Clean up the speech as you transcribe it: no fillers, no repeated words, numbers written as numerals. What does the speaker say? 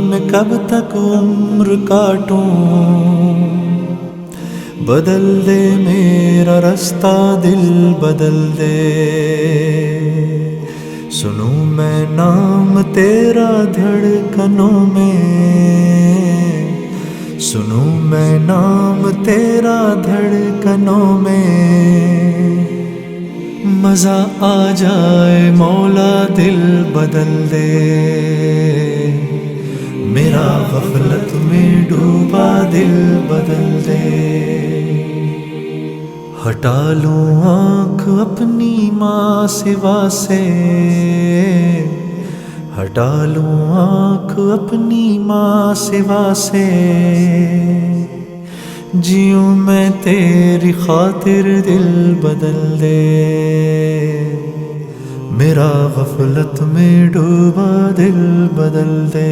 میں کب تک عمر کاٹوں، بدل دے میرا رستہ دل بدل دے، سنوں میں نام تیرا دھڑکنوں میں، سنوں میں نام تیرا دھڑکنوں میں، مزہ آ جائے مولا دل بدل دے، میرا غفلت میں ڈوبا دل بدل دے، ہٹا لوں آنکھ اپنی ماں سوا سے، ہٹا لوں آنکھ اپنی ماں سوا سے، جیوں میں تیری خاطر دل بدل دے، میرا غفلت میں ڈوبا دل بدل دے۔